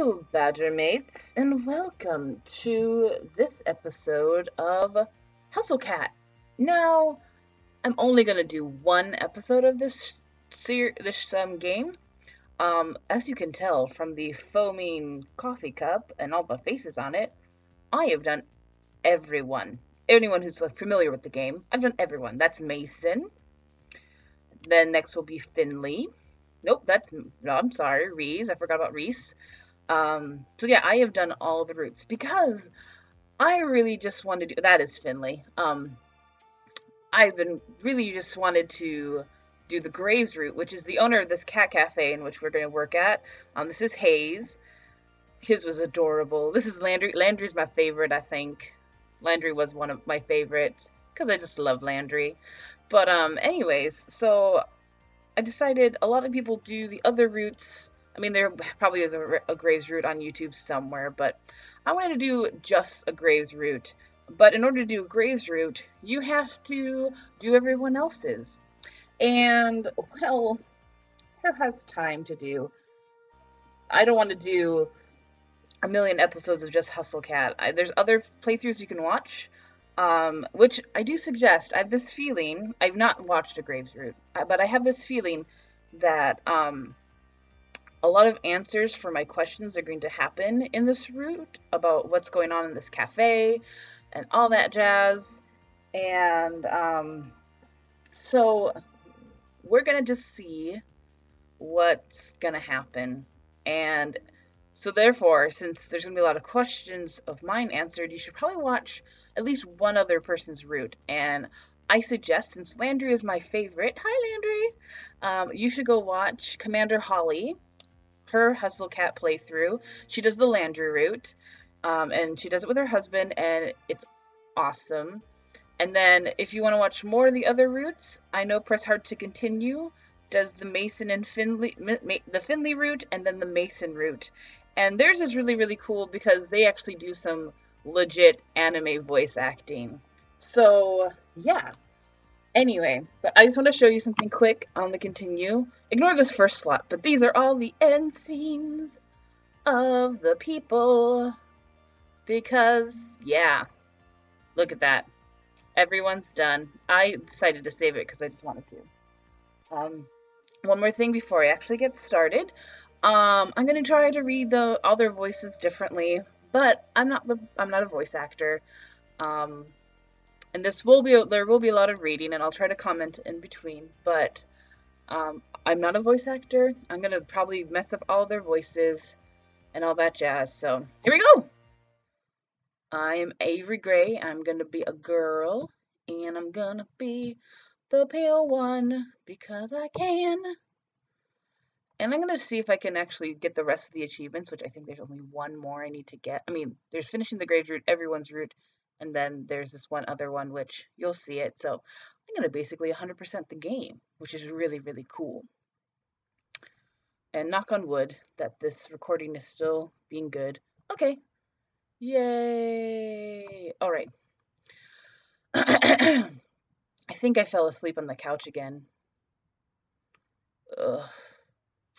Hello, Badger Mates, and welcome to this episode of Hustle Cat. Now, I'm only gonna do one episode of this game. As you can tell from the foaming coffee cup and all the faces on it, I have done everyone. Anyone who's familiar with the game, I've done everyone. That's Mason. Then next will be Finley. Nope, no, I'm sorry, Reese. I forgot about Reese. So yeah, I have done all the routes because I really just wanted to, that is Finley. I've been really just wanted to do the Graves route, which is the owner of this cat cafe in which we're going to work at. This is Hayes. His was adorable. This is Landry. Landry's my favorite, I think. Landry was one of my favorites because I just love Landry. But anyways, so I decided a lot of people do the other routes. I mean, there probably is a Graves route on YouTube somewhere, but I wanted to do just a Graves route. But in order to do a Graves route, you have to do everyone else's. And, well, who has time to do? I don't want to do a million episodes of just Hustle Cat. There's other playthroughs you can watch, which I do suggest. I have this feeling, I've not watched a Graves route, but I have this feeling that a lot of answers for my questions are going to happen in this route about what's going on in this cafe and all that jazz. And so we're going to just see what's going to happen. And so therefore, since there's going to be a lot of questions of mine answered, you should probably watch at least one other person's route. And I suggest, since Landry is my favorite, hi Landry, you should go watch Commander Holly, her Hustle Cat playthrough. She does the Landry route, and she does it with her husband, and it's awesome. And then if you want to watch more of the other routes, I know Press Hard to Continue does the Mason and Finley, the Finley route, and then the Mason route. And theirs is really, really cool because they actually do some legit anime voice acting. So, yeah. Anyway, but I just want to show you something quick on the continue. Ignore this first slot, but these are all the end scenes of the people. Because, yeah, look at that. Everyone's done. I decided to save it because I just wanted to. One more thing before I actually get started. I'm gonna try to read all their voices differently, but I'm not a voice actor. And there will be a lot of reading, and I'll try to comment in between, but I'm not a voice actor. I'm gonna probably mess up all their voices and all that jazz. So here we go. I am Avery Gray. I'm gonna be a girl, and I'm gonna be the pale one because I can. And I'm going to see if I can actually get the rest of the achievements, which I think there's only one more I need to get. I mean, there's finishing the Graves route, everyone's route, and then there's this one other one, which you'll see it. So I'm going to basically 100% the game, which is really, really cool. And knock on wood that this recording is still being good. Okay. Yay. All right. I think I fell asleep on the couch again. Ugh.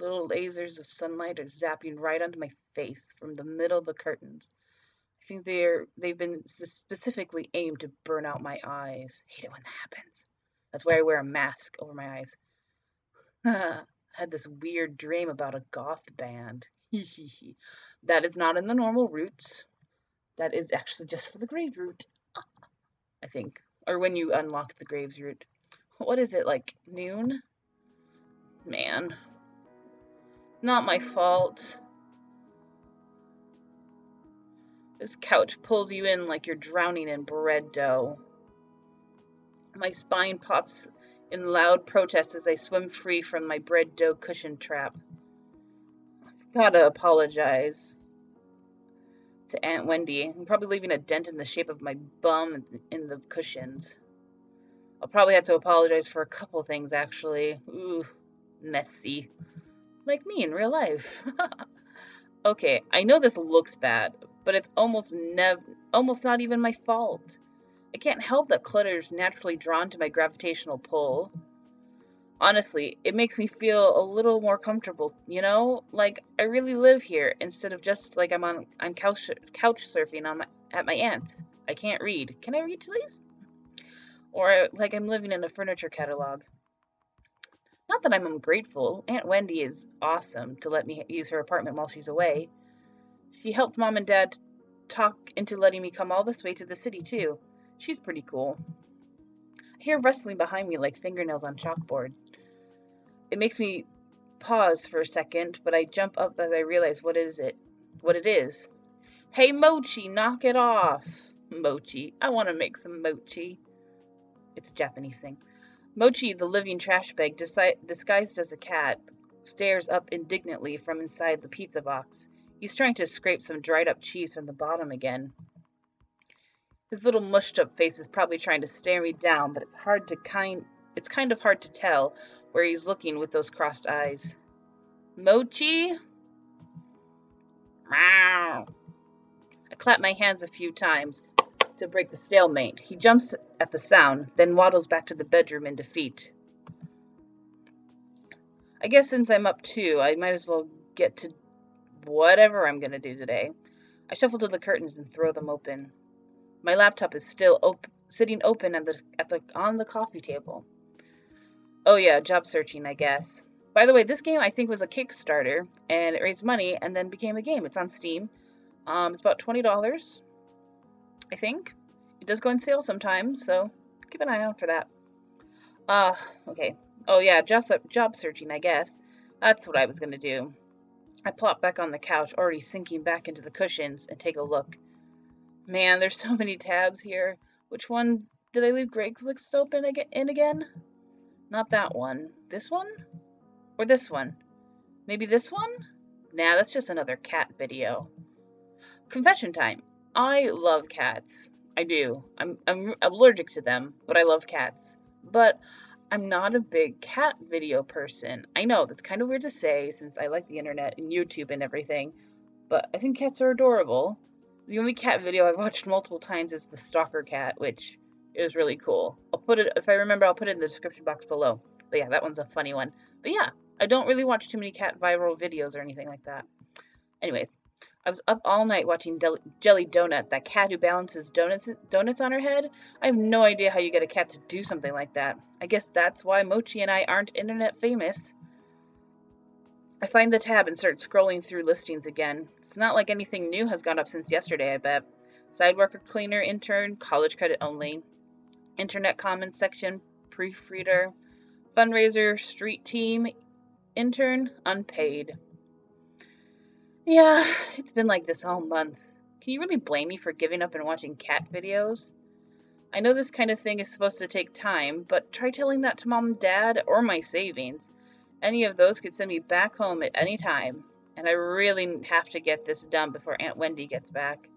Little lasers of sunlight are zapping right onto my face from the middle of the curtains. I think they've been specifically aimed to burn out my eyes. Hate it when that happens. That's why I wear a mask over my eyes. I had this weird dream about a goth band. That is not in the normal routes. That is actually just for the Graves route, I think. Or when you unlock the Graves route. What is it, like noon? Man. Not my fault. This couch pulls you in like you're drowning in bread dough. My spine pops in loud protest as I swim free from my bread dough cushion trap. I've gotta apologize to Aunt Wendy. I'm probably leaving a dent in the shape of my bum in the cushions. I'll probably have to apologize for a couple things, actually. Ooh, messy. Like me in real life. Okay, I know this looks bad, but it's almost not even my fault. I can't help that clutter is naturally drawn to my gravitational pull. Honestly, it makes me feel a little more comfortable, you know? Like I really live here instead of just like I'm couch surfing at my aunt's. I can't read. Can I read, please? Or like I'm living in a furniture catalog. Not that I'm ungrateful. Aunt Wendy is awesome to let me use her apartment while she's away. She helped Mom and Dad talk into letting me come all this way to the city, too. She's pretty cool. I hear rustling behind me like fingernails on chalkboard. It makes me pause for a second, but I jump up as I realize what it is. Hey, Mochi, knock it off. Mochi, I want to make some mochi. It's a Japanese thing. Mochi, the living trash bag disguised as a cat, stares up indignantly from inside the pizza box. He's trying to scrape some dried up cheese from the bottom again. His little mushed up face is probably trying to stare me down, but it's kind of hard to tell where he's looking with those crossed eyes. Mochi? Meow. I clap my hands a few times to break the stalemate. He jumps at the sound, then waddles back to the bedroom in defeat. I guess since I'm up too, I might as well get to whatever I'm gonna do today. I shuffle to the curtains and throw them open. My laptop is still sitting open on the coffee table. Oh yeah, job searching, I guess. By the way, this game I think was a Kickstarter, and it raised money and then became a game. It's on Steam. It's about $20, I think. It does go on sale sometimes, so keep an eye out for that. Okay. Oh yeah, job searching, I guess. That's what I was gonna do. I plop back on the couch, already sinking back into the cushions, and take a look. Man, there's so many tabs here. Which one did I leave Greg's list open again? Not that one. This one? Or this one? Maybe this one? Nah, that's just another cat video. Confession time. I love cats. I do. I'm allergic to them, but I love cats. But I'm not a big cat video person. I know, that's kind of weird to say since I like the internet and YouTube and everything, but I think cats are adorable. The only cat video I've watched multiple times is the Stalker cat, which is really cool. If I remember, I'll put it in the description box below. But yeah, that one's a funny one. But yeah, I don't really watch too many cat viral videos or anything like that. Anyways, I was up all night watching Jelly Donut, that cat who balances donuts on her head. I have no idea how you get a cat to do something like that. I guess that's why Mochi and I aren't internet famous. I find the tab and start scrolling through listings again. It's not like anything new has gone up since yesterday, I bet. Sideworker cleaner intern, college credit only. Internet comments section, proofreader. Fundraiser, street team, intern, unpaid. Yeah, it's been like this all month. Can you really blame me for giving up and watching cat videos? I know this kind of thing is supposed to take time, but try telling that to Mom and Dad or my savings. Any of those could send me back home at any time, and I really have to get this done before Aunt Wendy gets back.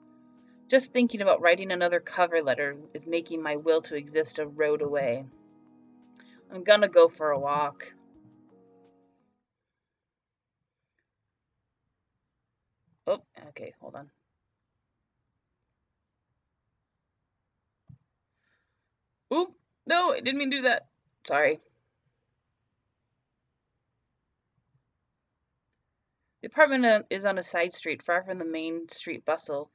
Just thinking about writing another cover letter is making my will to exist a road away. I'm gonna go for a walk. Oh, okay, hold on. Oop, no, I didn't mean to do that. Sorry. The apartment is on a side street, far from the main street bustle.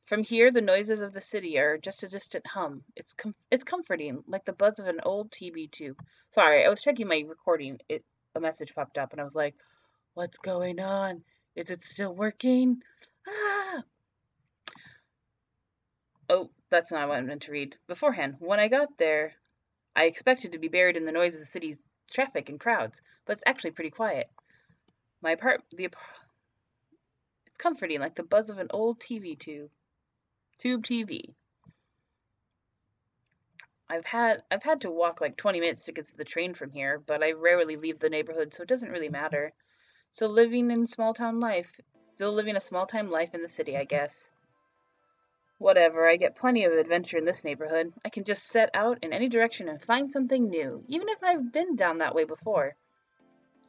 From here, the noises of the city are just a distant hum. It's comforting, like the buzz of an old TV tube. Sorry, I was checking my recording. A message popped up, and I was like, "What's going on? Is it still working?" Ah! Oh, that's not what I meant to read. Beforehand, when I got there, I expected to be buried in the noise of the city's traffic and crowds, but it's actually pretty quiet. It's comforting, like the buzz of an old TV tube. Tube TV. I've had to walk like 20 minutes to get to the train from here, but I rarely leave the neighborhood, so it doesn't really matter. Still living a small town life in the city, I guess. Whatever, I get plenty of adventure in this neighborhood. I can just set out in any direction and find something new, even if I've been down that way before.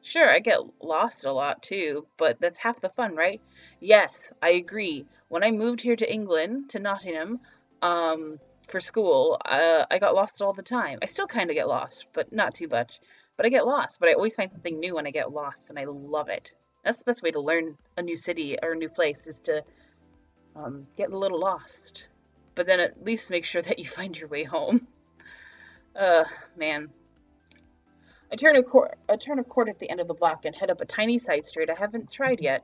Sure, I get lost a lot too, but that's half the fun, right? Yes, I agree. When I moved here to England, to Nottingham, for school, I got lost all the time. I still kind of get lost, but not too much. but I get lost. But I always find something new when I get lost, and I love it. That's the best way to learn a new city or a new place, is to get a little lost. But then at least make sure that you find your way home. Man. I turn a court at the end of the block and head up a tiny side street I haven't tried yet.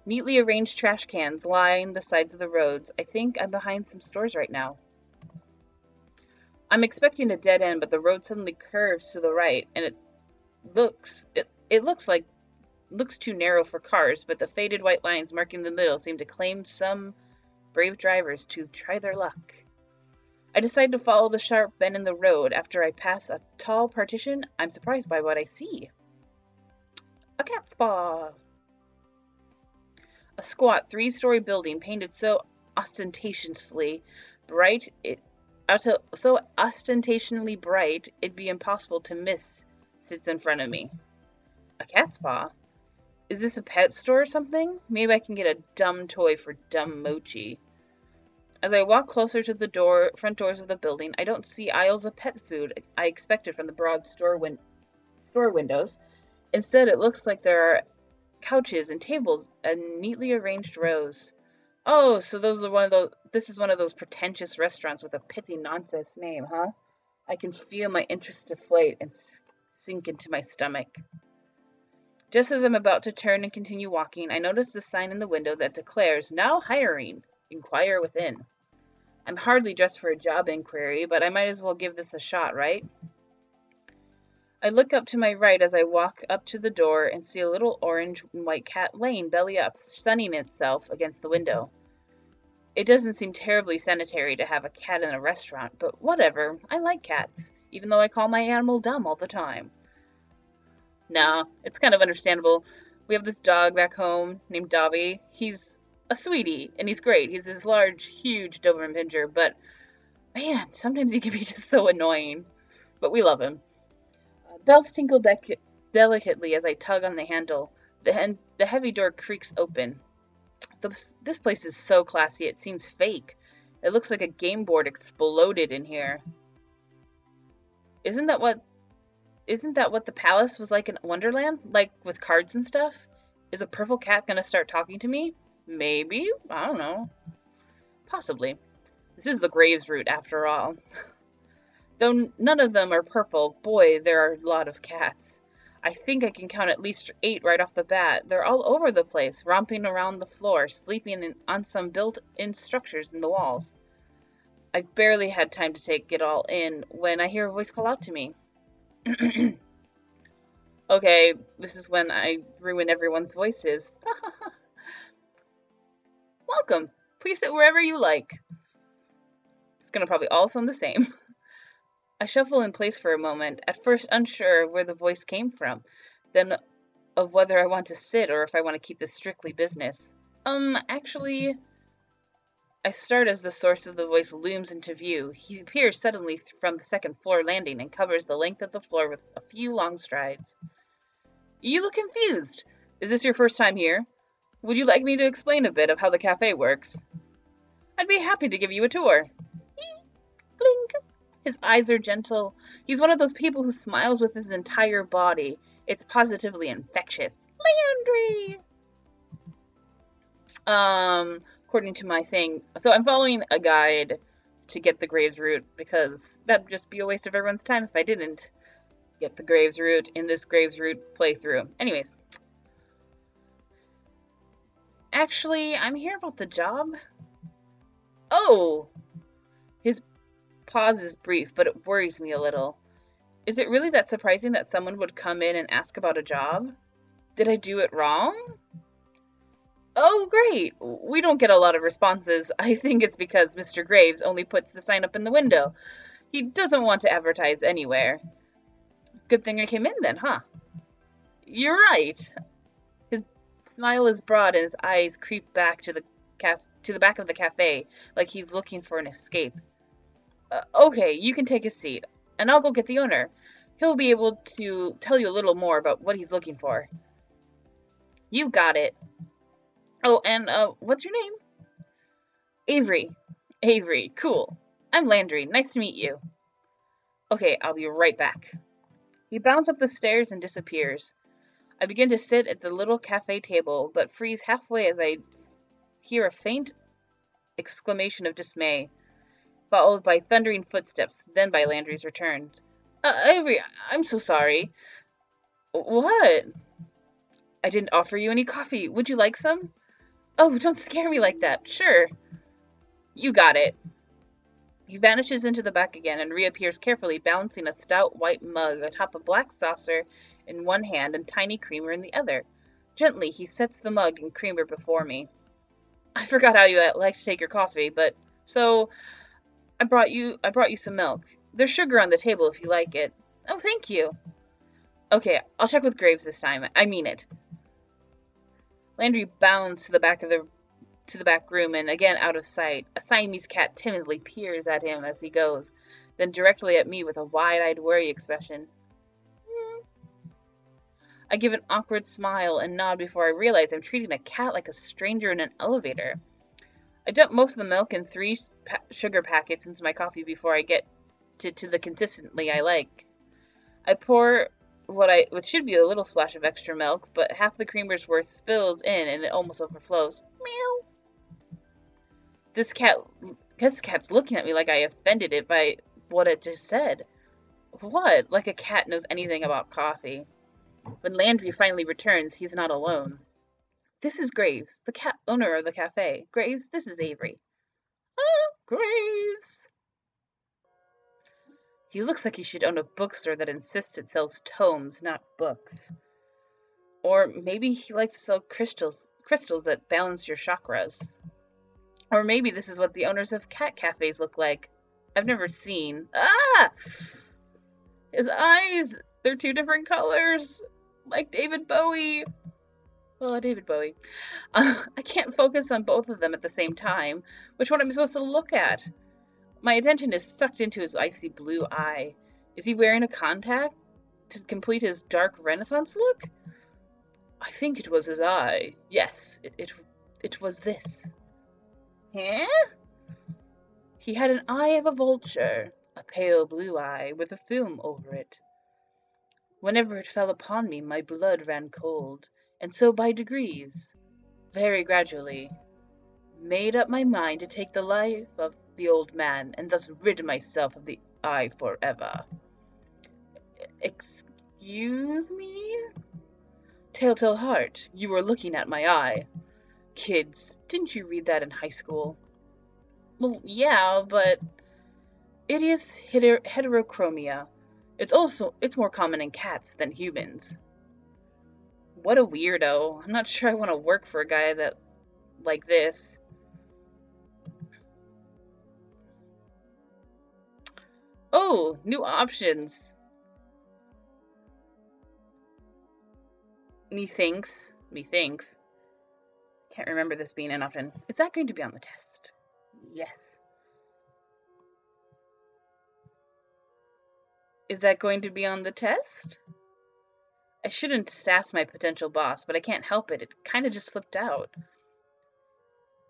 Neatly arranged trash cans line the sides of the roads. I think I'm behind some stores right now. I'm expecting a dead end, but the road suddenly curves to the right, and it looks too narrow for cars, but the faded white lines marking the middle seem to claim some brave drivers to try their luck. I decide to follow the sharp bend in the road. After I pass a tall partition, I'm surprised by what I see. A cat's paw! A squat, 3-story building painted so ostentatiously bright it'd be impossible to miss sits in front of me. A cat's paw? Is this a pet store or something? Maybe I can get a dumb toy for dumb Mochi. As I walk closer to the front doors of the building, I don't see aisles of pet food I expected from the broad store windows. Instead, it looks like there are couches and tables in neatly arranged rows. Oh, so this is one of those pretentious restaurants with a pithy nonsense name, huh? I can feel my interest deflate and sink into my stomach. Just as I'm about to turn and continue walking, I notice the sign in the window that declares, "Now hiring. Inquire within." I'm hardly dressed for a job inquiry, but I might as well give this a shot, right? I look up to my right as I walk up to the door and see a little orange and white cat laying belly up, sunning itself against the window. It doesn't seem terribly sanitary to have a cat in a restaurant, but whatever. I like cats, even though I call my animal dumb all the time. Nah, it's kind of understandable. We have this dog back home named Dobby. He's a sweetie, and he's great. He's this large, huge Doberman Pinscher, but man, sometimes he can be just so annoying. But we love him. Bells tinkle delicately as I tug on the handle. The heavy door creaks open. This place is so classy, it seems fake. It looks like a game board exploded in here. Isn't that what the palace was like in Wonderland? Like, with cards and stuff? Is a purple cat gonna start talking to me? Maybe? I don't know. Possibly. This is the Graves route, after all. Though none of them are purple, boy, there are a lot of cats. I think I can count at least 8 right off the bat. They're all over the place, romping around the floor, sleeping on some built-in structures in the walls. I barely had time to take it all in when I hear a voice call out to me. Okay, this is when I ruin everyone's voices. Welcome. Please sit wherever you like. It's gonna probably all sound the same. I shuffle in place for a moment, at first unsure of where the voice came from, then of whether I want to sit or if I want to keep this strictly business. Actually, I start as the source of the voice looms into view. He appears suddenly from the second floor landing and covers the length of the floor with a few long strides. You look confused. Is this your first time here? Would you like me to explain a bit of how the cafe works? I'd be happy to give you a tour. Blink. His eyes are gentle. He's one of those people who smiles with his entire body. It's positively infectious. Landry! According to my thing, so I'm following a guide to get the Graves route, because that'd just be a waste of everyone's time if I didn't get the Graves route in this Graves route playthrough. Anyways. Actually, I'm here about the job. Oh! His pause is brief, but it worries me a little. Is it really that surprising that someone would come in and ask about a job? Did I do it wrong? Oh, great. We don't get a lot of responses. I think it's because Mr. Graves only puts the sign up in the window. He doesn't want to advertise anywhere. Good thing I came in then, huh? You're right. His smile is broad and his eyes creep back to the back of the cafe, like he's looking for an escape. Okay, you can take a seat, and I'll go get the owner. He'll be able to tell you a little more about what he's looking for. You got it. Oh, and, what's your name? Avery. Avery, cool. I'm Landry. Nice to meet you. Okay, I'll be right back. He bounds up the stairs and disappears. I begin to sit at the little cafe table, but freeze halfway as I hear a faint exclamation of dismay, followed by thundering footsteps, then by Landry's return. Avery, I'm so sorry. What? I didn't offer you any coffee. Would you like some? Oh, don't scare me like that. Sure. You got it. He vanishes into the back again and reappears carefully, balancing a stout white mug atop a black saucer in one hand and tiny creamer in the other. Gently, he sets the mug and creamer before me. I forgot how you like to take your coffee, but so I brought you some milk. There's sugar on the table if you like it. Oh, thank you. Okay, I'll check with Graves this time. I mean it. Landry bounds to the back room and again out of sight. A Siamese cat timidly peers at him as he goes, then directly at me with a wide-eyed worry expression. I give an awkward smile and nod before I realize I'm treating a cat like a stranger in an elevator. I dump most of the milk and 3 sugar packets into my coffee before I get to the consistency I like. I pour what should be a little splash of extra milk, but half the creamer's worth spills in and it almost overflows. Meow. This cat's looking at me like I offended it by what it just said. What? Like a cat knows anything about coffee. When Landry finally returns, he's not alone. This is Graves, the owner of the cafe. Graves, this is Avery. Ah, Graves! He looks like he should own a bookstore that insists it sells tomes, not books. Or maybe he likes to sell crystals that balance your chakras. Or maybe this is what the owners of cat cafes look like. I've never seen. Ah! His eyes! They're 2 different colors! Like David Bowie. Well, David Bowie. I can't focus on both of them at the same time. Which one am I supposed to look at? My attention is sucked into his icy blue eye. Is he wearing a contact to complete his dark Renaissance look? I think it was his eye. Yes, it was this. Huh? He had an eye of a vulture, a pale blue eye with a film over it. Whenever it fell upon me, my blood ran cold, and so by degrees, very gradually, made up my mind to take the life of the old man, and thus rid myself of the eye forever. Excuse me? Telltale Heart, you were looking at my eye. Kids, didn't you read that in high school? Well, yeah, but it is heterochromia. It's more common in cats than humans. What a weirdo. I'm not sure I want to work for a guy like this. Oh, new options. Methinks. Can't remember this being an option. Is that going to be on the test? Yes. Is that going to be on the test? I shouldn't sass my potential boss, but I can't help it. It kind of just slipped out.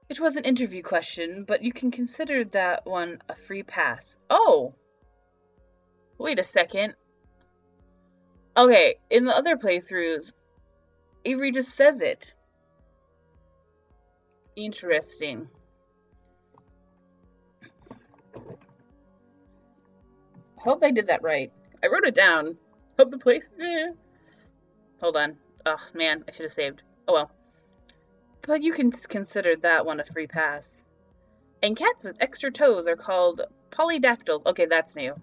It was an interview question, but you can consider that one a free pass. Oh! Wait a second. Okay, in the other playthroughs, Avery just says it. Interesting. Hope I did that right. I wrote it down. Hope the place... Hold on. Oh, man, I should have saved. Oh, well. But you can consider that one a free pass. And cats with extra toes are called polydactyls. Okay, that's new.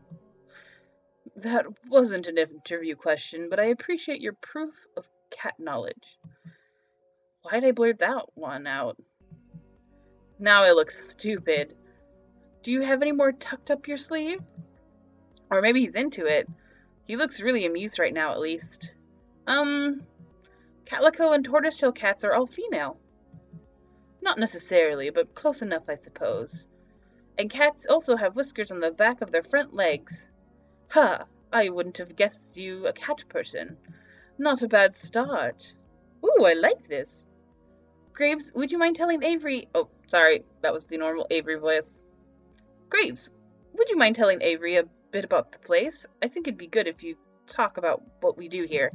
That wasn't an interview question, but I appreciate your proof of cat knowledge. Why'd I blurt that one out? Now I look stupid. Do you have any more tucked up your sleeve? Or maybe he's into it. He looks really amused right now, at least. Calico and tortoiseshell cats are all female. Not necessarily, but close enough, I suppose. And cats also have whiskers on the back of their front legs. Ha! I wouldn't have guessed you a cat person. Not a bad start. Ooh, I like this. Graves, would you mind telling Avery... Oh, sorry, that was the normal Avery voice. Graves, would you mind telling Avery a bit about the place? I think it'd be good if you talk about what we do here.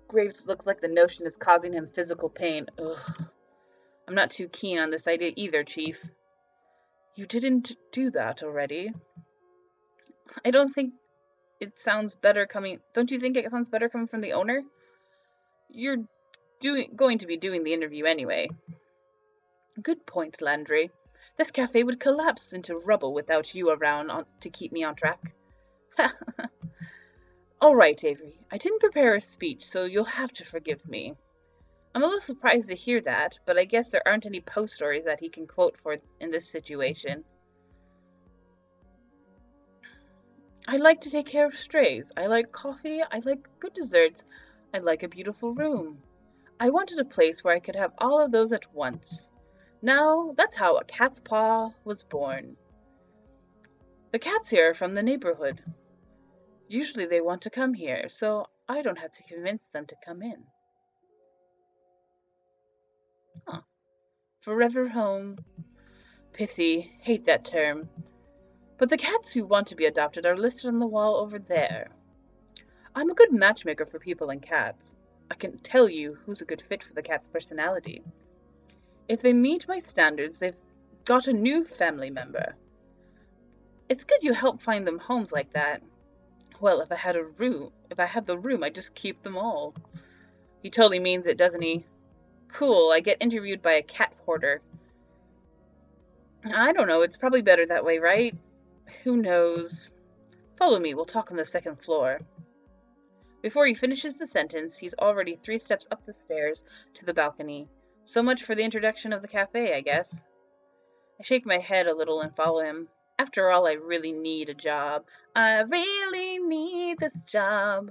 Graves looks like the notion is causing him physical pain. Ugh. I'm not too keen on this idea either, Chief. You didn't do that already? I don't think it sounds better coming... Don't you think it sounds better coming from the owner? You're going to be doing the interview anyway. Good point, Landry. This cafe would collapse into rubble without you around to keep me on track. All right, Avery. I didn't prepare a speech, so you'll have to forgive me. I'm a little surprised to hear that, but I guess there aren't any post stories that he can quote for in this situation. I like to take care of strays. I like coffee. I like good desserts. I like a beautiful room. I wanted a place where I could have all of those at once. Now, that's how a cat's paw was born. The cats here are from the neighborhood. Usually they want to come here, so I don't have to convince them to come in. Huh. Forever home. Pithy. Hate that term. But the cats who want to be adopted are listed on the wall over there. I'm a good matchmaker for people and cats. I can tell you who's a good fit for the cat's personality. If they meet my standards, they've got a new family member. It's good you help find them homes like that. Well, if I had the room, I'd just keep them all. He totally means it, doesn't he? Cool, I get interviewed by a cat hoarder. I don't know, it's probably better that way, right? Who knows? Follow me, we'll talk on the second floor. Before he finishes the sentence, he's already 3 steps up the stairs to the balcony. So much for the introduction of the cafe, I guess. I shake my head a little and follow him. After all, I really need a job. I really need this job.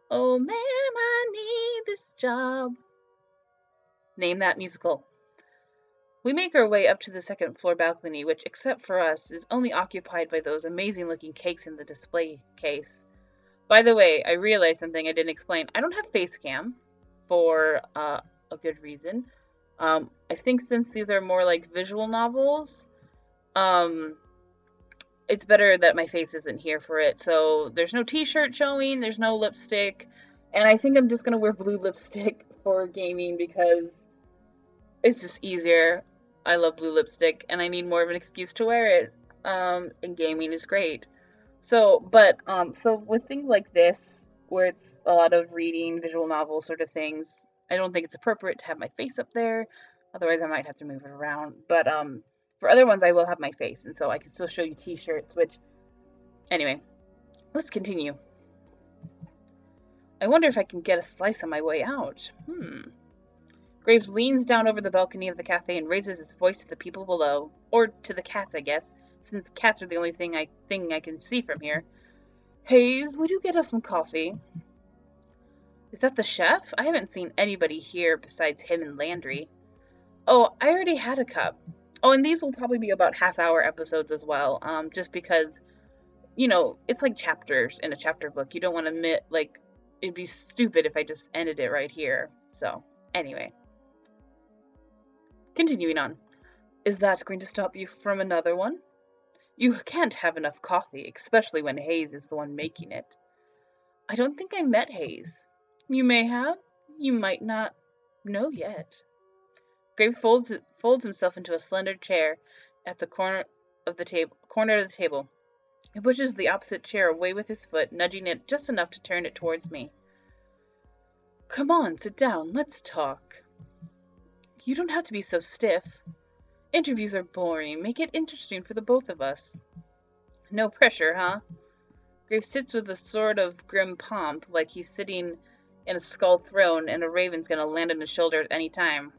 Oh man, I need this job. Name that musical. We make our way up to the second floor balcony, which, except for us, is only occupied by those amazing-looking cakes in the display case. By the way, I realized something I didn't explain. I don't have face cam for a good reason. I think since these are more like visual novels, it's better that my face isn't here for it. So there's no t-shirt showing, there's no lipstick, and I think I'm just gonna wear blue lipstick for gaming because it's just easier. I love blue lipstick, and I need more of an excuse to wear it. And gaming is great. So with things like this, where it's a lot of reading, visual novel sort of things, I don't think it's appropriate to have my face up there. Otherwise, I might have to move it around. But for other ones, I will have my face, and so I can still show you t-shirts, which... Anyway, let's continue. I wonder if I can get a slice on my way out. Graves leans down over the balcony of the cafe and raises his voice to the people below. Or to the cats, I guess, since cats are the only thing I can see from here. Hayes, would you get us some coffee? Is that the chef? I haven't seen anybody here besides him and Landry. Oh, I already had a cup. Oh, and these will probably be about half-hour episodes as well, just because, you know, it's like chapters in a chapter book. You don't want to it'd be stupid if I just ended it right here. So, anyway. Continuing on. Is that going to stop you from another one? You can't have enough coffee, especially when Hayes is the one making it. I don't think I met Hayes. You may have. You might not know yet. Graves folds himself into a slender chair at the corner of the table. He pushes the opposite chair away with his foot, nudging it just enough to turn it towards me. Come on, sit down. Let's talk. You don't have to be so stiff. Interviews are boring. Make it interesting for the both of us. No pressure, huh? Graves sits with a sort of grim pomp, like he's sitting in a skull throne and a raven's gonna land on his shoulder at any time.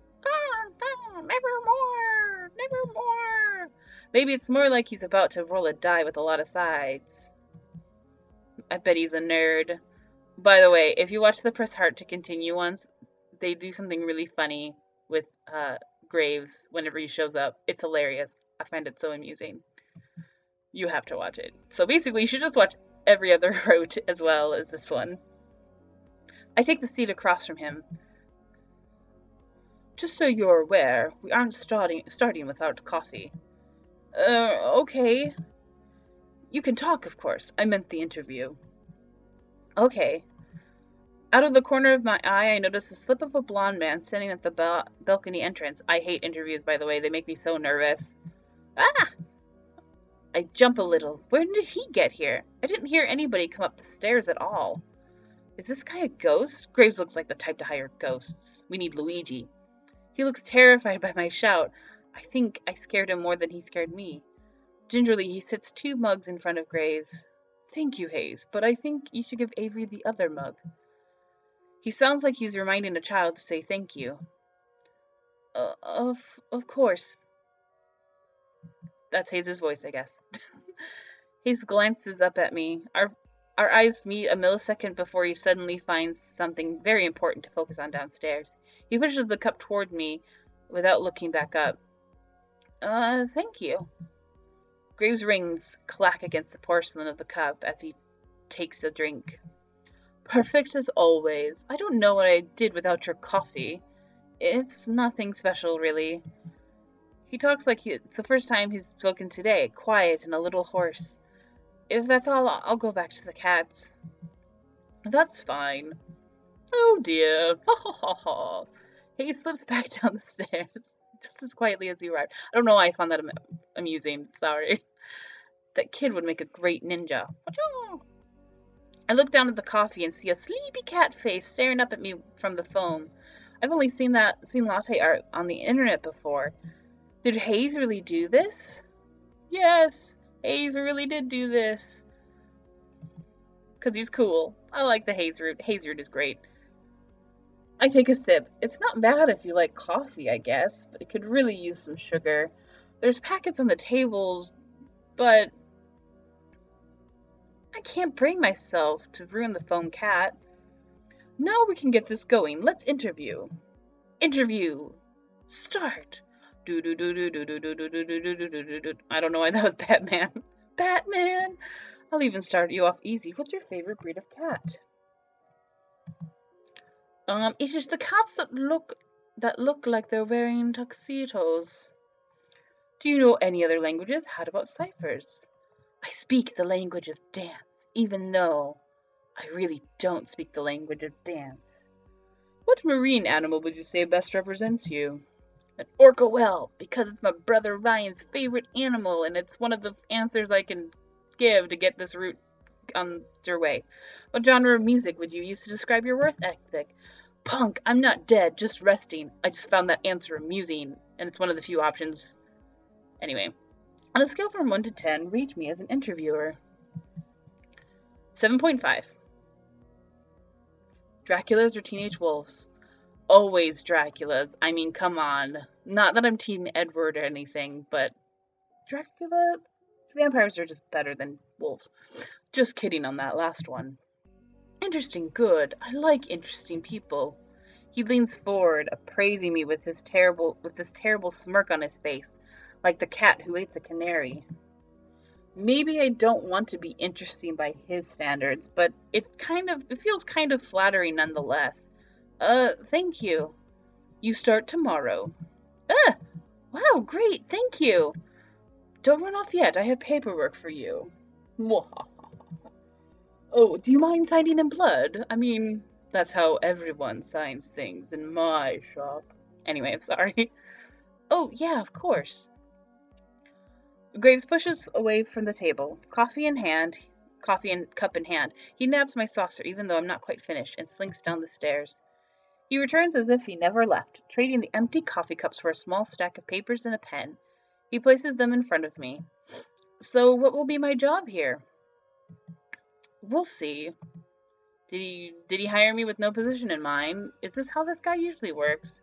Nevermore! Nevermore! Maybe it's more like he's about to roll a die with a lot of sides. I bet he's a nerd. By the way, if you watch the Press Heart to Continue ones, they do something really funny with Graves whenever he shows up. It's hilarious. I find it so amusing. You have to watch it. So basically, you should just watch every other route as well as this one. I take the seat across from him. Just so you're aware, we aren't starting without coffee. Okay. You can talk, of course. I meant the interview. Okay. Out of the corner of my eye, I noticed a slip of a blonde man standing at the balcony entrance. I hate interviews, by the way. They make me so nervous. Ah! I jump a little. When did he get here? I didn't hear anybody come up the stairs at all. Is this guy a ghost? Graves looks like the type to hire ghosts. We need Luigi. He looks terrified by my shout. I think I scared him more than he scared me. Gingerly, he sits 2 mugs in front of Graves. Thank you, Hayes, but I think you should give Avery the other mug. He sounds like he's reminding a child to say thank you. Of course. That's Hayes' voice, I guess. Hayes glances up at me. Our eyes meet a millisecond before he suddenly finds something very important to focus on downstairs. He pushes the cup toward me without looking back up. Thank you. Graves' rings clack against the porcelain of the cup as he takes a drink. Perfect as always. I don't know what I did without your coffee. It's nothing special, really. He talks like it's the first time he's spoken today, quiet and a little hoarse. If that's all, I'll go back to the cats. That's fine. Oh dear. Ha ha ha ha. He slips back down the stairs, just as quietly as he arrived. I don't know why I found that amusing. Sorry. That kid would make a great ninja. I look down at the coffee and see a sleepy cat face staring up at me from the phone. I've only seen latte art on the internet before. Did Hayes really do this? Yes, Hayes really did do this. Because he's cool. I like the Hayes root. Hayes root is great. I take a sip. It's not bad if you like coffee, I guess, but it could really use some sugar. There's packets on the tables, but I can't bring myself to ruin the phone cat. Now we can get this going. Let's interview. Interview. Start. I don't know why that was Batman. Batman! I'll even start you off easy. What's your favorite breed of cat? It is the cats that look like they're wearing tuxedos. Do you know any other languages? How about ciphers? I speak the language of dance, even though I really don't speak the language of dance. What marine animal would you say best represents you? An orca whale, because it's my brother Ryan's favorite animal, and it's one of the answers I can give to get this route on your way. What genre of music would you use to describe your work ethic? Punk, I'm not dead, just resting. I just found that answer amusing, and it's one of the few options. Anyway, on a scale from 1 to 10, rate me as an interviewer. 7.5. Draculas or teenage wolves? Always Draculas. I mean, come on. Not that I'm Team Edward or anything, but Dracula... Vampires are just better than wolves. Just kidding on that last one. Interesting, good. I like interesting people. He leans forward, appraising me with this terrible smirk on his face, like the cat who ate the canary. Maybe I don't want to be interesting by his standards, but it feels kind of flattering nonetheless. Thank you. You start tomorrow. Wow, great, thank you. Don't run off yet, I have paperwork for you. Oh, do you mind signing in blood? I mean, that's how everyone signs things in my shop. Anyway, I'm sorry. Oh, yeah, of course. Graves pushes away from the table, coffee and cup in hand. He nabs my saucer, even though I'm not quite finished, and slinks down the stairs. He returns as if he never left, trading the empty coffee cups for a small stack of papers and a pen. He places them in front of me. So, what will be my job here? We'll see. Did he hire me with no position in mind? Is this how this guy usually works?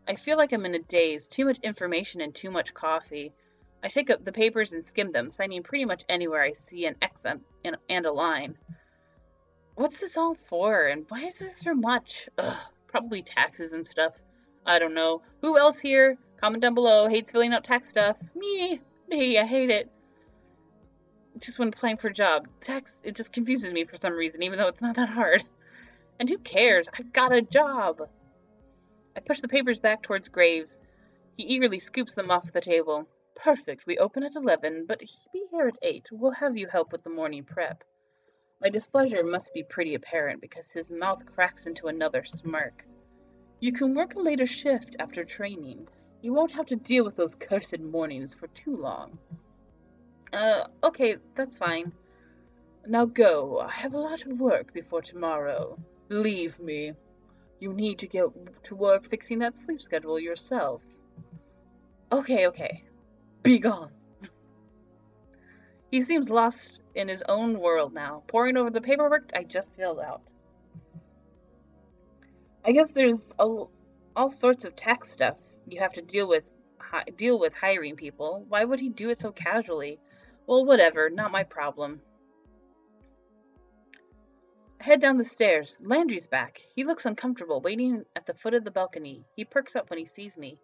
I feel like I'm in a daze. Too much information and too much coffee. I take up the papers and skim them, signing pretty much anywhere I see an X and a line. What's this all for, and why is this so much? Ugh, probably taxes and stuff. I don't know. Who else here? Comment down below. Hates filling out tax stuff. Me, I hate it. Just when applying for a job. Tax, it just confuses me for some reason, even though it's not that hard. And who cares? I've got a job. I push the papers back towards Graves. He eagerly scoops them off the table. Perfect. We open at 11, but be here at 8. We'll have you help with the morning prep. My displeasure must be pretty apparent because his mouth cracks into another smirk. You can work a later shift after training. You won't have to deal with those cursed mornings for too long. Okay, that's fine. Now go. I have a lot of work before tomorrow. Leave me. You need to get to work fixing that sleep schedule yourself. Okay. Be gone. He seems lost in his own world now, poring over the paperwork I just filled out. I guess there's all sorts of tax stuff you have to deal with hiring people. Why would he do it so casually? Well, whatever, not my problem. Head down the stairs. Landry's back. He looks uncomfortable, waiting at the foot of the balcony. He perks up when he sees me.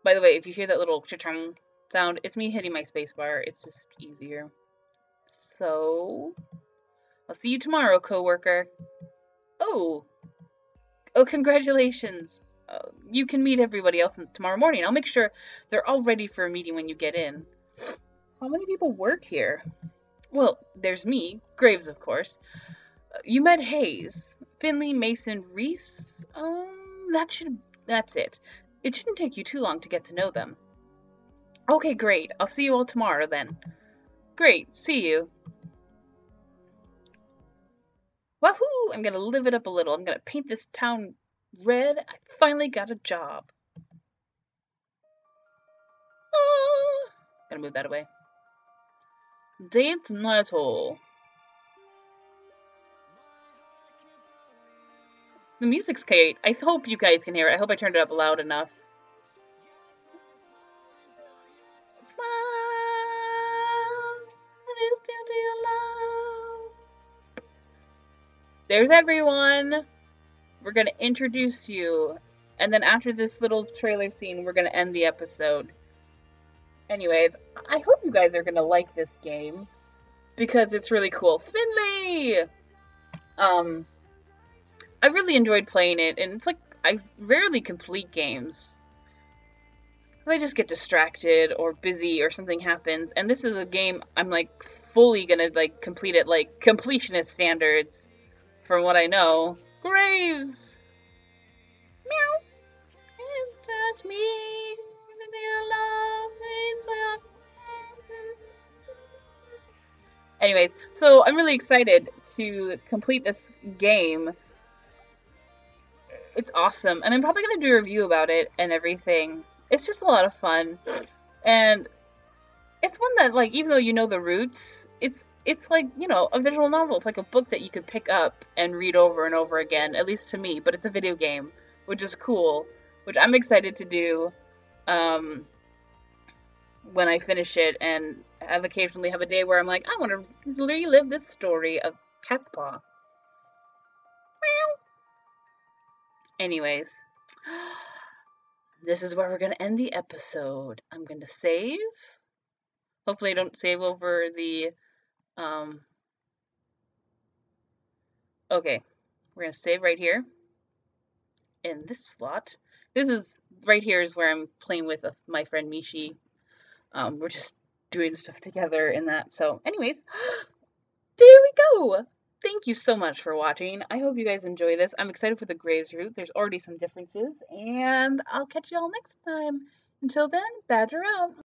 By the way, if you hear that little cha-chung sound, it's me hitting my spacebar. It's just easier. So, I'll see you tomorrow, coworker. Oh, congratulations. You can meet everybody else tomorrow morning. I'll make sure they're all ready for a meeting when you get in. How many people work here? Well, there's me, Graves, of course. You met Hayes, Finley, Mason, Reese. That's it. It shouldn't take you too long to get to know them. Okay, great. I'll see you all tomorrow then. Great. See you. Wahoo! I'm gonna live it up a little. I'm gonna paint this town red. I finally got a job. Gotta move that away. Date Nuttall. The music's great. I hope you guys can hear it. I hope I turned it up loud enough. Smile, there's everyone. We're gonna introduce you, and then after this little trailer scene, we're gonna end the episode. Anyways, I hope you guys are gonna like this game because it's really cool. Finley! I really enjoyed playing it, and it's like I rarely complete games. I just get distracted or busy or something happens, and this is a game I'm like fully gonna like complete it like completionist standards from what I know. Graves! Meow! It's just me. Anyways, so I'm really excited to complete this game. It's awesome, and I'm probably gonna do a review about it and everything. It's just a lot of fun, and it's one that, like, even though you know the roots, it's like, you know, a visual novel. It's like a book that you could pick up and read over and over again, at least to me, but it's a video game, which is cool, which I'm excited to do when I finish it, and occasionally have a day where I'm like, I want to relive this story of Cat's Paw. Anyways, this is where we're going to end the episode. I'm going to save. Hopefully I don't save over the, okay, we're going to save right here in this slot. This is, right here is where I'm playing with my friend Mishi. We're just doing stuff together in that. So anyways, there we go. Thank you so much for watching. I hope you guys enjoy this. I'm excited for the Graves route. There's already some differences, and I'll catch y'all next time. Until then, Badger out.